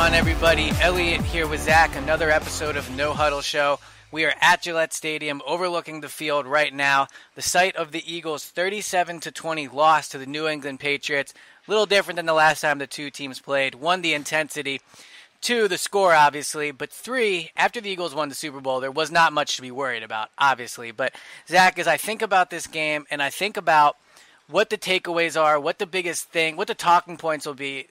on, everybody? Eliot here with Zack, another episode of No Huddle Show. We are at Gillette Stadium, overlooking the field right now. The site of the Eagles' 37-20 loss to the New England Patriots. A little different than the last time the two teams played. 1, the intensity. 2, the score, obviously. But 3, after the Eagles won the Super Bowl, there was not much to be worried about, obviously. But, Zack, as I think about this game and I think about what the takeaways are, what the biggest thing, what the talking points will be,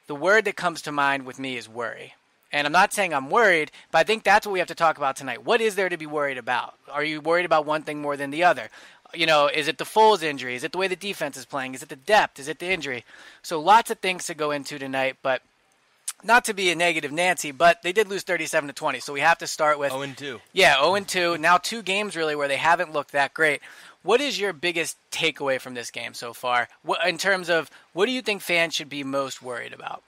the word that comes to mind with me is worry. And I'm not saying I'm worried, but I think that's what we have to talk about tonight. What is there to be worried about? Are you worried about one thing more than the other? You know, is it the Foles injury? Is it the way the defense is playing? Is it the depth? Is it the injury? So lots of things to go into tonight, but not to be a negative Nancy, but they did lose 37-20, so we have to start with 0-2. Yeah, 0-2. Now 2 games really where they haven't looked that great. What is your biggest takeaway from this game so far? In terms of what do you think fans should be most worried about?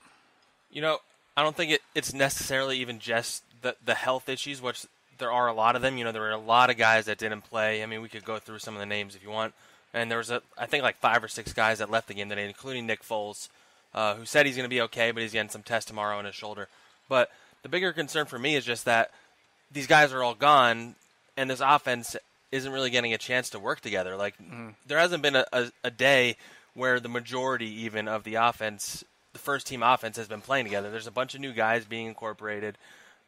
You know, I don't think it's necessarily even just the health issues, which there are a lot of them. You know, there were a lot of guys that didn't play. I mean, we could go through some of the names if you want. And there was, I think, like 5 or 6 guys that left the game today, including Nick Foles, who said he's going to be okay, but he's getting some tests tomorrow on his shoulder. But the bigger concern for me is just that these guys are all gone, and this offense isn't really getting a chance to work together. Like, there hasn't been a day where the majority even of the offense, the first-team offense, has been playing together. There's a bunch of new guys being incorporated.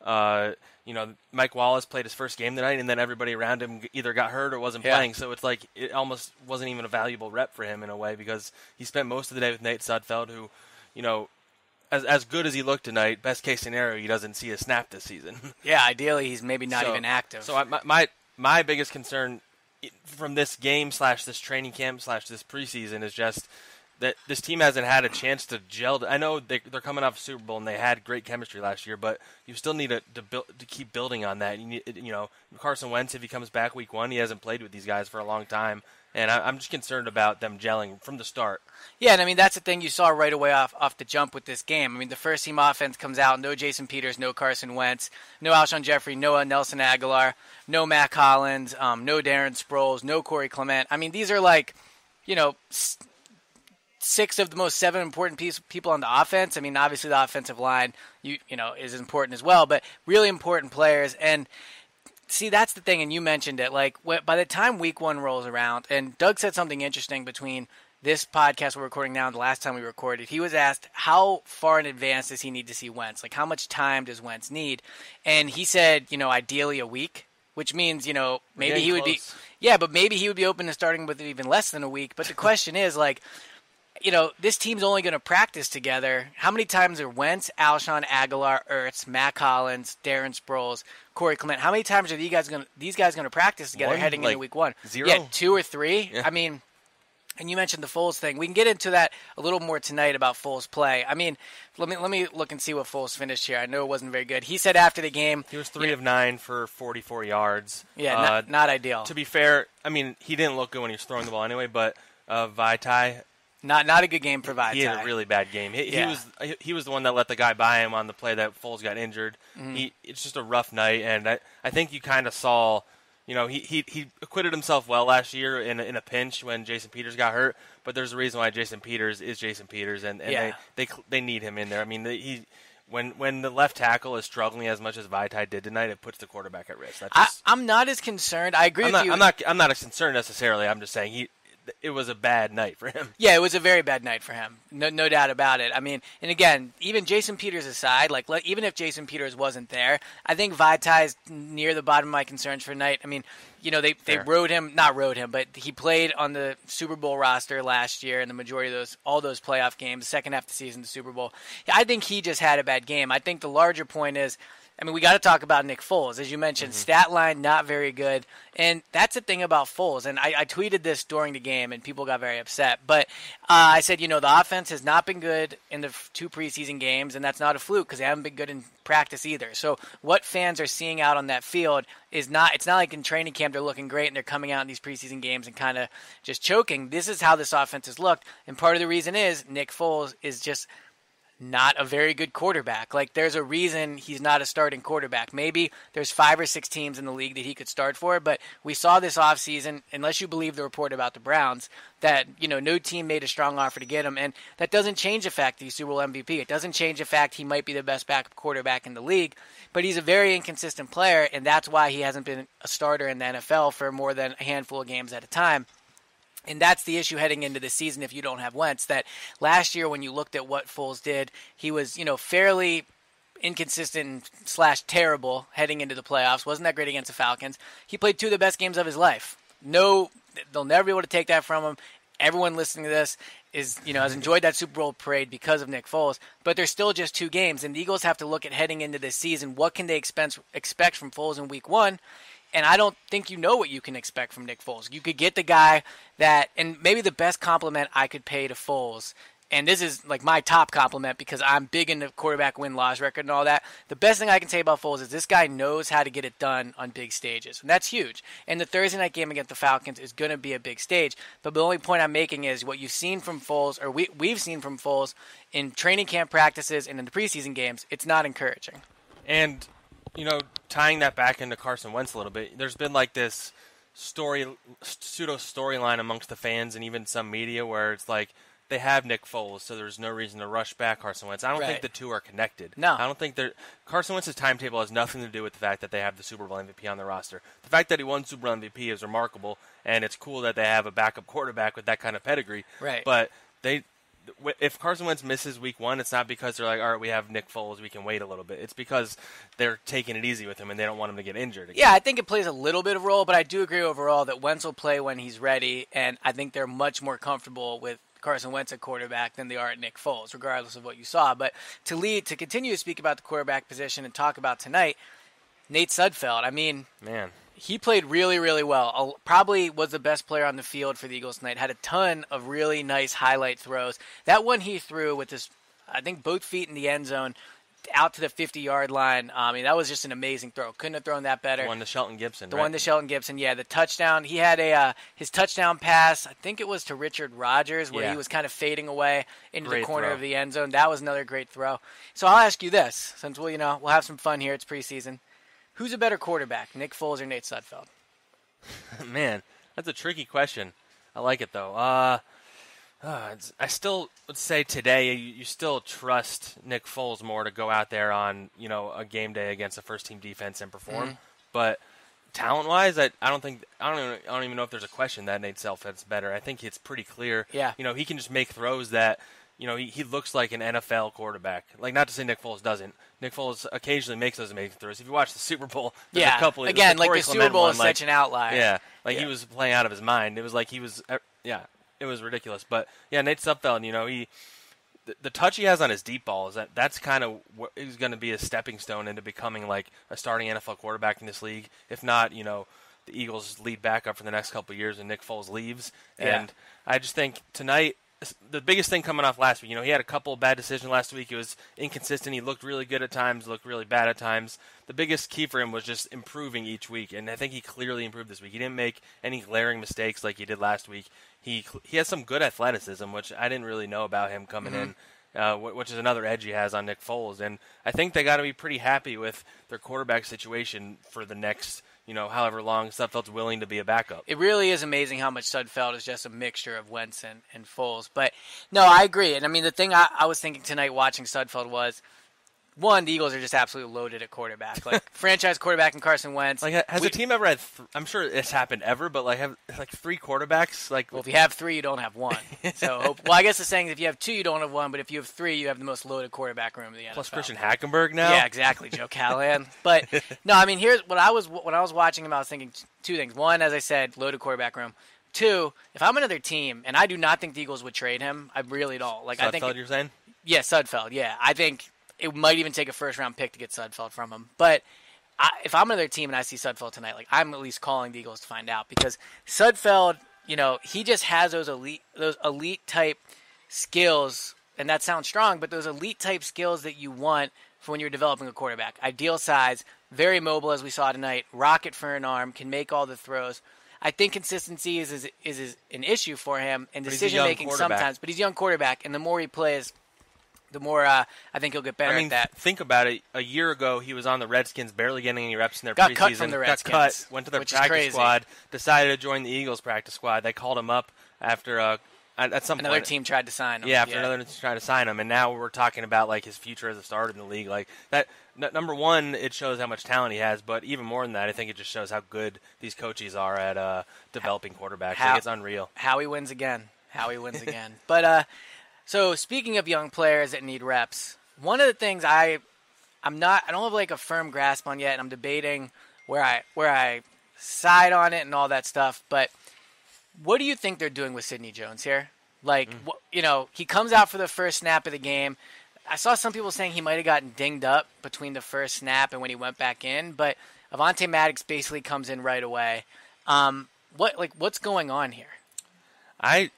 You know, Mike Wallace played his first game tonight, and then everybody around him either got hurt or wasn't playing. So it's like it almost wasn't even a valuable rep for him in a way because he spent most of the day with Nate Sudfeld, who, you know, as good as he looked tonight, best-case scenario, he doesn't see a snap this season. Yeah, ideally he's maybe not even active. So my biggest concern from this game / this training camp / this preseason is just that this team hasn't had a chance to gel. I know they're coming off a Super Bowl and they had great chemistry last year, but you still need to keep building on that. You know, Carson Wentz, if he comes back week 1, he hasn't played with these guys for a long time, and I'm just concerned about them gelling from the start. Yeah, and I mean, that's the thing you saw right away off the jump with this game. I mean, the first-team offense comes out, no Jason Peters, no Carson Wentz, no Alshon Jeffrey, no Nelson Aguilar, no Matt Collins, no Darren Sproles, no Corey Clement. I mean, these are like, you know, 6 of the most 7 important people on the offense. I mean, obviously the offensive line, you know, is important as well, but really important players. And see, that's the thing, and you mentioned it. Like, by the time week 1 rolls around, and Doug said something interesting between this podcast we're recording now and the last time we recorded. He was asked how far in advance does he need to see Wentz? Like, how much time does Wentz need? And he said, you know, ideally a week, which means, you know, maybe he would be, but maybe he would be open to starting with even less than a week. But the question is, like, you know, this team's only going to practice together. How many times are Wentz, Alshon, Aguilar, Ertz, Matt Collins, Darren Sproles, Corey Clement? How many times are these guys going to practice together heading into week 1? 0? Yeah, 2 or 3. Yeah. I mean, and you mentioned the Foles thing. We can get into that a little more tonight about Foles' play. I mean, let me look and see what Foles finished here. I know it wasn't very good. He said after the game he was 3 of 9 for 44 yards. Yeah, not ideal. To be fair, I mean, he didn't look good when he was throwing the ball anyway, but Vaitai, Not a good game for Vaitai. He had a really bad game. He was the one that let the guy by him on the play that Foles got injured. It's just a rough night, and I think you kind of saw, you know, he acquitted himself well last year in a pinch when Jason Peters got hurt. But there's a reason why Jason Peters is Jason Peters, and they need him in there. I mean, when the left tackle is struggling as much as Vaitai did tonight, it puts the quarterback at risk. I'm not as concerned. I agree with you. I'm not as concerned necessarily. I'm just saying it was a bad night for him. Yeah, it was a very bad night for him. No doubt about it. I mean, and again, even Jason Peters aside, like even if Jason Peters wasn't there, I think Vaitai's near the bottom of my concerns for tonight. I mean, you know, they not rode him, but he played on the Super Bowl roster last year in the majority of all those playoff games, the second half of the season, the Super Bowl. I think he just had a bad game. I think the larger point is, I mean, we got to talk about Nick Foles. As you mentioned, stat line not very good. And that's the thing about Foles. And I tweeted this during the game, and people got very upset. But I said, you know, the offense has not been good in the 2 preseason games, and that's not a fluke because they haven't been good in practice either. So what fans are seeing out on that field is not – it's not like in training camp they're looking great and they're coming out in these preseason games and kind of just choking. This is how this offense has looked. And part of the reason is Nick Foles is just – not a very good quarterback. Like, there's a reason he's not a starting quarterback. Maybe there's 5 or 6 teams in the league that he could start for, but we saw this offseason, unless you believe the report about the Browns, that, no team made a strong offer to get him, and that doesn't change the fact that he's Super Bowl MVP. It doesn't change the fact he might be the best backup quarterback in the league, but he's a very inconsistent player, and that's why he hasn't been a starter in the NFL for more than a handful of games at a time. And that's the issue heading into the season if you don't have Wentz, that last year when you looked at what Foles did, he was, fairly inconsistent / terrible heading into the playoffs. Wasn't that great against the Falcons. He played 2 of the best games of his life. No, they'll never be able to take that from him. Everyone listening to this has enjoyed that Super Bowl parade because of Nick Foles, but there's still just 2 games, and the Eagles have to look at heading into this season. What can they expect from Foles in Week 1? And I don't think you know what you can expect from Nick Foles. You could get the guy that, and maybe the best compliment I could pay to Foles, and this is like my top compliment because I'm big into quarterback win-loss record and all that. The best thing I can say about Foles is this guy knows how to get it done on big stages. And that's huge. And the Thursday night game against the Falcons is going to be a big stage. But the only point I'm making is what you've seen from Foles, or we've seen from Foles in training camp practices and in the preseason games, it's not encouraging. And tying that back into Carson Wentz a little bit, there's been like this pseudo storyline amongst the fans and even some media where it's like they have Nick Foles, so there's no reason to rush back Carson Wentz. I don't think the two are connected. No. I don't think Carson Wentz's timetable has nothing to do with the fact that they have the Super Bowl MVP on their roster. The fact that he won Super Bowl MVP is remarkable, and it's cool that they have a backup quarterback with that kind of pedigree. Right. But if Carson Wentz misses Week 1, it's not because they're like, all right, we have Nick Foles, we can wait a little bit. It's because they're taking it easy with him and they don't want him to get injured again. Yeah, I think it plays a little bit of a role, but I do agree overall that Wentz will play when he's ready, and I think they're much more comfortable with Carson Wentz at quarterback than they are at Nick Foles, regardless of what you saw. But to continue to speak about the quarterback position and talk about tonight, Nate Sudfeld, man, he played really, really well. Probably was the best player on the field for the Eagles tonight. Had a ton of really nice highlight throws. That one he threw with his, I think, both feet in the end zone out to the 50-yard line. That was just an amazing throw. Couldn't have thrown that better. The one to Shelton Gibson. Yeah, the touchdown. He had his touchdown pass, I think it was to Richard Rodgers, where he was kind of fading away into the corner of the end zone. That was another great throw. So I'll ask you this, since we'll have some fun here. It's preseason. Who's a better quarterback, Nick Foles or Nate Sudfeld? Man, that's a tricky question. I like it, though. I still would say today you still trust Nick Foles more to go out there on a game day against a first-team defense and perform. But talent-wise, I don't even know if there's a question that Nate Sudfeld's better. I think it's pretty clear. Yeah. He can just make throws that he looks like an NFL quarterback. Like, not to say Nick Foles doesn't. Nick Foles occasionally makes those amazing throws. If you watch the Super Bowl, there's a couple. Again, the Super Bowl is such an outlier. Yeah, he was playing out of his mind. It was like he was. It was ridiculous. But yeah, Nate Sudfeld, the touch he has on his deep ball that's kind of what is going to be a stepping stone into becoming like a starting NFL quarterback in this league. If not, the Eagles lead backup for the next couple of years and Nick Foles leaves. Yeah. And I just think tonight, the biggest thing coming off last week, he had a couple of bad decisions last week. He was inconsistent. He looked really good at times, looked really bad at times. The biggest key for him was just improving each week, and I think he clearly improved this week. He didn't make any glaring mistakes like he did last week. He has some good athleticism, which I didn't really know about him coming in, which is another edge he has on Nick Foles. And I think they got to be pretty happy with their quarterback situation for the next however long Sudfeld's willing to be a backup. It really is amazing how much Sudfeld is just a mixture of Wentz and Foles. But, no, I agree. And, the thing I was thinking tonight watching Sudfeld was, one, the Eagles are just absolutely loaded at quarterback. Like, franchise quarterback and Carson Wentz. Like, has a team ever had I'm sure it's happened ever, but, have 3 quarterbacks? Well, if you have 3, you don't have 1. So, I guess the saying is if you have 2, you don't have 1, but if you have 3, you have the most loaded quarterback room in the NFL. Plus Christian Hackenberg now? Yeah, exactly, Joe Callahan. But, no, here's when I was watching him, I was thinking 2 things. One, as I said, loaded quarterback room. 2, if I'm another team, and I do not think the Eagles would trade him, I really don't. Sudfeld, I think you're saying? Yeah, Sudfeld, yeah. I think it might even take a first-round pick to get Sudfeld from him. But if I'm another team and I see Sudfeld tonight, I'm at least calling the Eagles to find out. Because Sudfeld, he just has those elite-type skills, and that sounds strong, but those elite-type skills that you want for when you're developing a quarterback. Ideal size, very mobile, as we saw tonight, rocket for an arm, can make all the throws. I think consistency is an issue for him, and decision-making sometimes. But he's a young quarterback, and the more he plays, the more I think he'll get better at that. Think about it. A year ago, he was on the Redskins, barely getting any reps in their got preseason. Cut from the Redskins, got cut, went to their practice squad, decided to join the Eagles practice squad. They called him up after at some another point. team tried to sign him. Yeah, after another team tried to sign him, and now we're talking about like his future as a starter in the league. Like that. Number one, it shows how much talent he has, but even more than that, I think it just shows how good these coaches are at developing quarterbacks. It's unreal. How he wins again. But so speaking of young players that need reps, one of the things I don't have like a firm grasp on yet, and I'm debating where I side on it and all that stuff. But what do you think they're doing with Sidney Jones here? Like, he comes out for the first snap of the game. I saw some people saying he might have gotten dinged up between the first snap and when he went back in, but Avonte Maddox basically comes in right away. What's going on here? I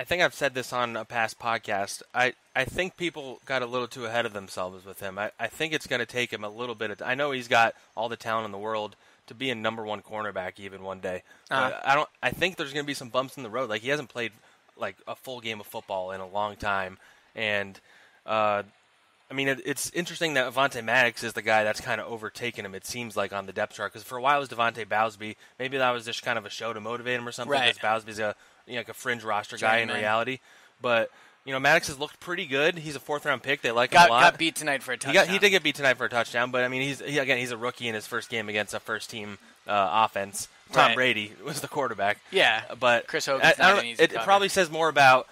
think I've said this on a past podcast. I think people got a little too ahead of themselves with him. I think it's going to take him a little bit of I know he's got all the talent in the world to be a number one cornerback even one day. But I think there's going to be some bumps in the road. Like, he hasn't played like a full game of football in a long time. And it's interesting that Avonte Maddox is the guy that's kind of overtaken him, it seems like, on the depth chart. Because for a while it was Devontae Bowsby. Maybe that was just kind of a show to motivate him or something. Right. Because Bowsby's like a fringe roster guy in reality. But, Maddox has looked pretty good. He's a fourth-round pick. They like him a lot. Got beat tonight for a touchdown. He did get beat tonight for a touchdown. But, he's a rookie in his first game against a first-team offense. Tom Brady was the quarterback. Yeah, but Chris Hogan's not an easy It probably says more about,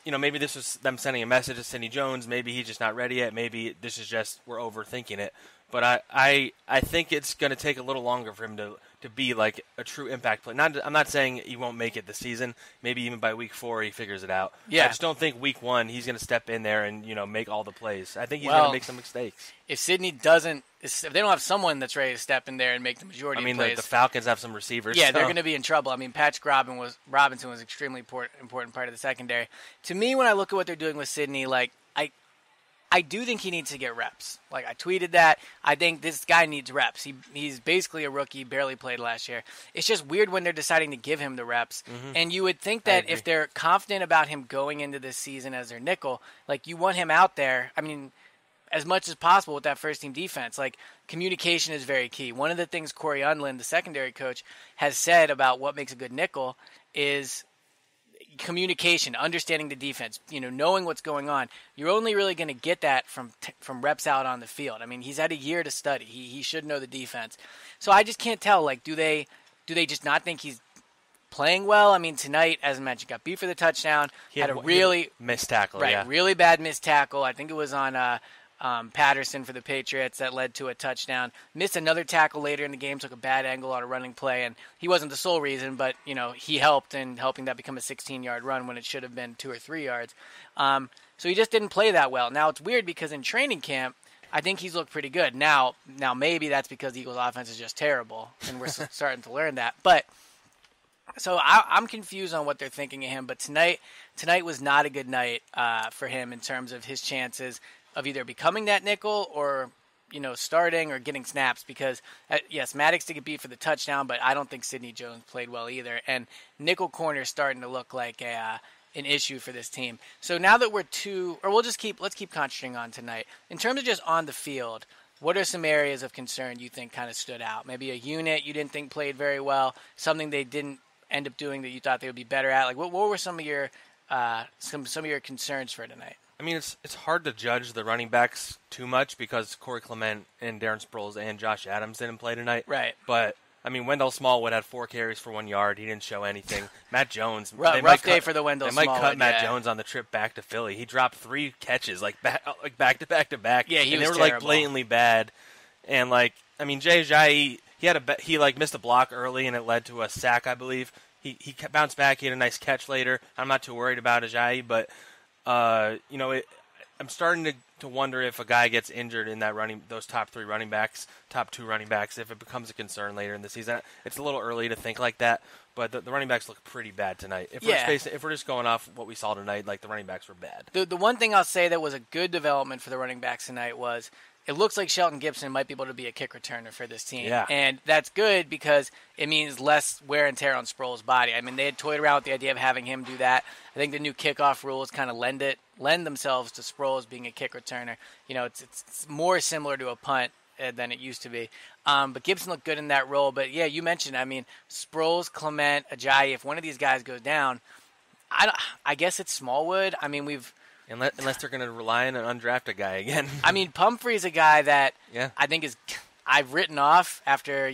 maybe this was them sending a message to Sidney Jones. Maybe he's just not ready yet. Maybe this is just we're overthinking it. But I think it's going to take a little longer for him to be like a true impact player. I'm not saying he won't make it this season. Maybe even by week 4 he figures it out. Yeah. I just don't think week 1 he's going to step in there and make all the plays. I think he's going to make some mistakes. If Sidney doesn't, if they don't have someone that's ready to step in there and make the majority of plays, the Falcons have some receivers. Yeah, they're going to be in trouble. Patrick Robinson was extremely important part of the secondary. To me, when I look at what they're doing with Sidney, like I do think he needs to get reps. Like, I tweeted that. I think this guy needs reps. He's basically a rookie, barely played last year. It's just weird when they're deciding to give him the reps. Mm-hmm. And you would think that if they're confident about him going into this season as their nickel, like, you want him out there, as much as possible with that first-team defense. Like, communication is very key. One of the things Corey Undlin, the secondary coach, has said about what makes a good nickel is communication, understanding the defense, knowing what's going on. You're only really going to get that from reps out on the field. He's had a year to study. He should know the defense. So I just can't tell. Like, do they just not think he's playing well? Tonight, as I mentioned, got beat for the touchdown. Had a really missed tackle. Right, yeah. Really bad missed tackle. I think it was on Patterson for the Patriots that led to a touchdown. Missed another tackle later in the game, took a bad angle on a running play, and he wasn't the sole reason, but he helped in helping that become a 16-yard run when it should have been 2 or 3 yards. So he just didn't play that well. Now it's weird because in training camp, I think he's looked pretty good. Now maybe that's because the Eagles' offense is just terrible, and we're starting to learn that. But so I'm confused on what they're thinking of him. But tonight was not a good night for him in terms of his chances of either becoming that nickel or, starting or getting snaps because, yes, Maddox did get beat for the touchdown, but I don't think Sidney Jones played well either. And nickel corner is starting to look like an issue for this team. So now that let's keep concentrating on tonight. In terms of just on the field, what are some areas of concern you think kind of stood out? Maybe a unit you didn't think played very well, something they didn't end up doing that you thought they would be better at? Like, what were some of your some of your concerns for tonight? It's hard to judge the running backs too much because Corey Clement and Darren Sproles and Josh Adams didn't play tonight. Right. But, Wendell Smallwood had 4 carries for 1 yard. He didn't show anything. Matt Jones. rough day for the Wendell Smallwood. They might cut Matt Jones on the trip back to Philly. He dropped 3 catches, back to back to back. Yeah, they were, terrible. Blatantly bad. And, Jay Ajayi, he missed a block early and it led to a sack, I believe. He bounced back. He had a nice catch later. I'm not too worried about Ajayi, but I'm starting to wonder if a guy gets injured in those top 2 running backs, if it becomes a concern later in the season. It's a little early to think like that, but the running backs look pretty bad tonight. If we're just going off what we saw tonight, the running backs were bad. The one thing I'll say that was a good development for the running backs tonight was it looks like Shelton Gibson might be able to be a kick returner for this team. Yeah. And that's good because it means less wear and tear on Sproles' body. I mean, they had toyed around with the idea of having him do that. I think the new kickoff rules kind of lend themselves to Sproles being a kick returner. It's more similar to a punt than it used to be. But Gibson looked good in that role. But, yeah, you mentioned, I mean, Sproles, Clement, Ajayi, if one of these guys goes down, I guess it's Smallwood. I mean, Unless they're going to rely on an undrafted guy again. I mean, Pumphrey's a guy that Yeah. I think I've written off after,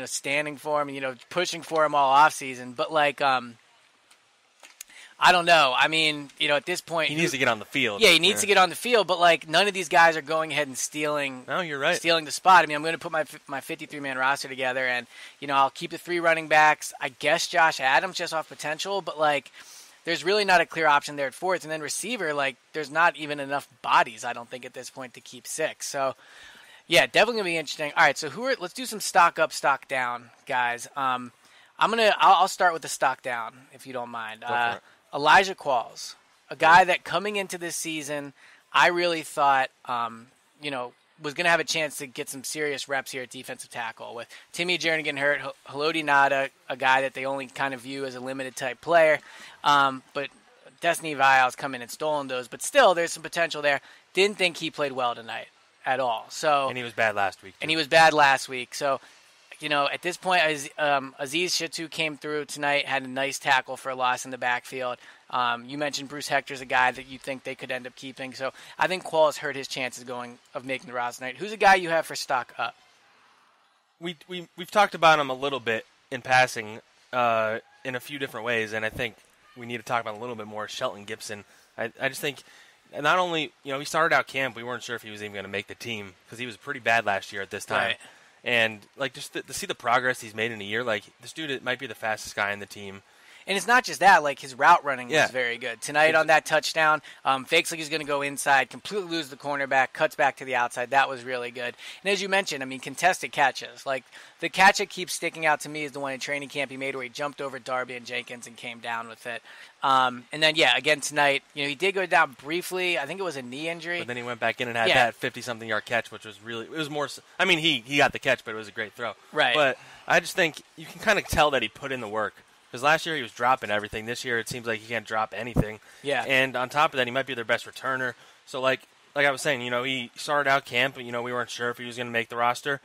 standing for him and, pushing for him all offseason. But, I don't know. I mean, at this point. He needs to get on the field. Yeah, he needs to get on the field. But, none of these guys are going ahead and stealing. No, you're right. Stealing the spot. I mean, I'm going to put my 53-man roster together. And, I'll keep the 3 running backs. I guess Josh Adams just off potential. But, there's really not a clear option there at 4th. And then receiver, there's not even enough bodies, I don't think, at this point to keep 6. So, yeah, definitely going to be interesting. All right, so let's do some stock up, stock down, guys. I'll start with the stock down, if you don't mind. Go for it. Elijah Qualls, a guy that coming into this season, I really thought, was going to have a chance to get some serious reps here at defensive tackle with Timmy Jernigan getting hurt, Haloti Ngata, a guy that they only kind of view as a limited type player. But Destiny Vial's come in and stolen those. But still, there's some potential there. Didn't think he played well tonight at all. And he was bad last week. So, at this point, Aziz Shitu came through tonight, had a nice tackle for a loss in the backfield. You mentioned Bruce Hector's a guy that you think they could end up keeping. So I think Qualls hurt his chances of making the roster tonight. Who's a guy you have for stock up? We've talked about him a little bit in passing in a few different ways, and I think we need to talk about a little bit more Shelton Gibson. I just think not only, he started out camp, we weren't sure if he was even going to make the team because he was pretty bad last year at this time. Right. And, just to see the progress he's made in a year, this dude might be the fastest guy in the team. And it's not just that, his route running was very good. Tonight on that touchdown, fakes like he's going to go inside, completely lose the cornerback, cuts back to the outside. That was really good. And as you mentioned, contested catches. The catch that keeps sticking out to me is the one in training camp he made where he jumped over Darby and Jenkins and came down with it. And then, again tonight, he did go down briefly. I think it was a knee injury. But then he went back in and had that 50-something yard catch, which was really – it was more – he got the catch, but it was a great throw. Right. But I just think you can kind of tell that he put in the work. Because last year he was dropping everything. This year it seems like he can't drop anything. Yeah. And on top of that, he might be their best returner. So, like I was saying, he started out camp, and, we weren't sure if he was going to make the roster.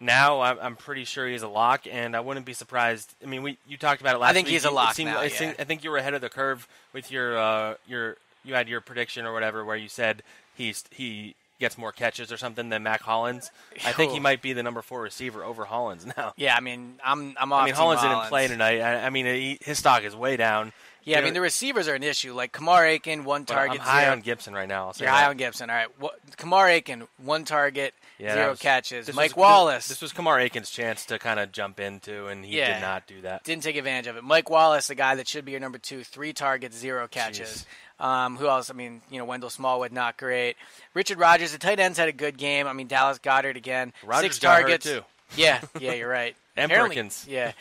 Now I'm pretty sure he's a lock, and I wouldn't be surprised. You talked about it last week. I think he's a lock now, I think you were ahead of the curve with you had your prediction or whatever where you said he gets more catches or something than Mac Hollins. I think he might be the number 4 receiver over Hollins now. Yeah, I'm off. Hollins didn't play tonight. His stock is way down. Yeah, the receivers are an issue. Kamar Aiken, 1 target, I'm high on Gibson right now. You're high on Gibson. All right. Kamar Aiken, 1 target, 0 catches. Mike was, Wallace. This was Kamar Aiken's chance to kind of jump into, and he did not do that. Didn't take advantage of it. Mike Wallace, the guy that should be your number 2, 3 targets, 0 catches. Who else? Wendell Smallwood, not great. Richard Rodgers, the tight ends had a good game. Dallas Goedert again. Rodgers 6 targets. Got hurt too. Yeah, you're right. And Perkins. Yeah.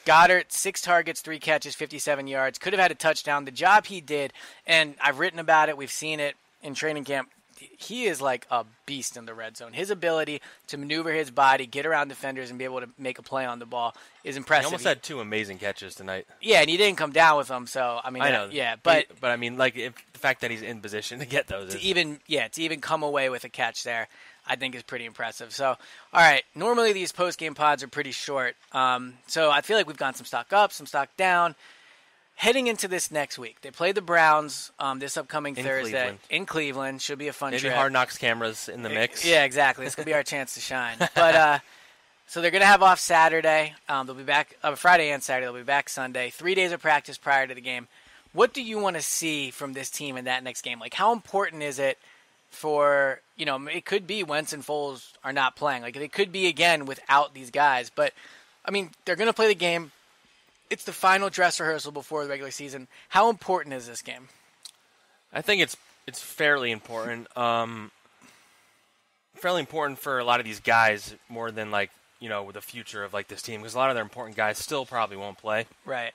Goddard, 6 targets, 3 catches, 57 yards. Could have had a touchdown. The job he did, and I've written about it. We've seen it in training camp. He is like a beast in the red zone. His ability to maneuver his body, get around defenders, and be able to make a play on the ball is impressive. He almost had 2 amazing catches tonight. Yeah, and he didn't come down with them. So I know. But the fact that he's in position to get those, to even come away with a catch there, I think is pretty impressive. So, all right, normally these post-game pods are pretty short. So I feel like we've gone some stock up, some stock down. Heading into this next week, they play the Browns this upcoming Thursday in Cleveland. Should be a fun trip. Maybe Hard Knocks cameras in the mix. Yeah, exactly. It's going to be our chance to shine. But so they're going to have off Saturday. They'll be back Friday and Saturday. They'll be back Sunday. 3 days of practice prior to the game. What do you want to see from this team in that next game? How important is it for, it could be Wentz and Foles are not playing. It could be, again, without these guys. But, they're going to play the game. It's the final dress rehearsal before the regular season. How important is this game? I think it's fairly important. Fairly important for a lot of these guys more than with the future of this team, because a lot of their important guys still probably won't play. Right.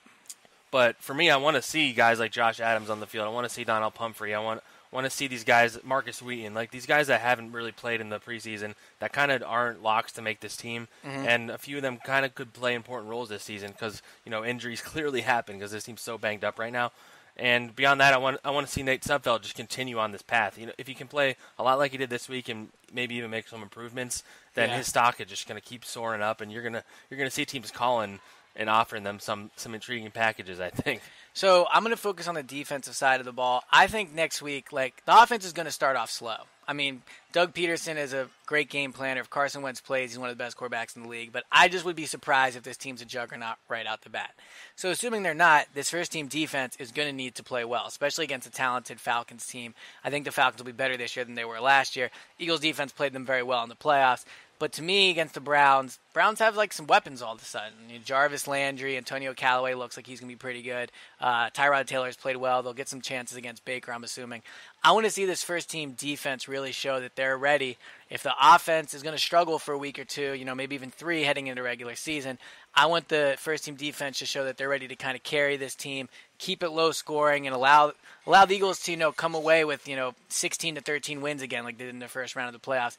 But for me, I want to see guys like Josh Adams on the field. I want to see Donnell Pumphrey. I want want to see these guys, Marcus Wheaton, like these guys that haven't really played in the preseason, that kind of aren't locks to make this team, and a few of them kind of could play important roles this season because injuries clearly happen because this team's so banged up right now. And beyond that, I want to see Nate Sudfeld just continue on this path. If he can play a lot like he did this week and maybe even make some improvements, then his stock is just going to keep soaring up, and you're gonna see teams calling and offering them some intriguing packages, I think. So I'm going to focus on the defensive side of the ball. I think next week, the offense is going to start off slow. I mean, Doug Peterson is a great game planner. If Carson Wentz plays, he's one of the best quarterbacks in the league. But I just would be surprised if this team's a juggernaut right out the bat. So assuming they're not, this first-team defense is going to need to play well, especially against a talented Falcons team. I think the Falcons will be better this year than they were last year. Eagles' defense played them very well in the playoffs. But to me, against the Browns have some weapons all of a sudden. Jarvis Landry, Antonio Callaway looks like he's going to be pretty good. Tyrod Taylor's played well. They'll get some chances against Baker, I'm assuming. I want to see this first-team defense really show that they're ready. If the offense is going to struggle for a week or two, maybe even 3 heading into regular season, I want the first-team defense to show that they're ready to kind of carry this team, keep it low scoring, and allow the Eagles to come away with 16-13 wins again like they did in the first round of the playoffs.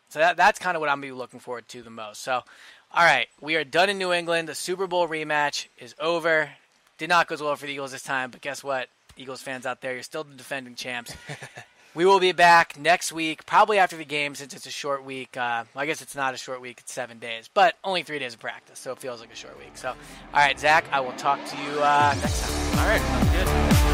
So that's kind of what I'm going to be looking forward to the most. So, all right, we are done in New England. The Super Bowl rematch is over. Did not go as well for the Eagles this time, but guess what? Eagles fans out there, you're still the defending champs. We will be back next week, probably after the game since it's a short week. I guess it's not a short week, it's 7 days, but only 3 days of practice, so it feels like a short week. So, all right, Zach, I will talk to you next time. All right, sounds good.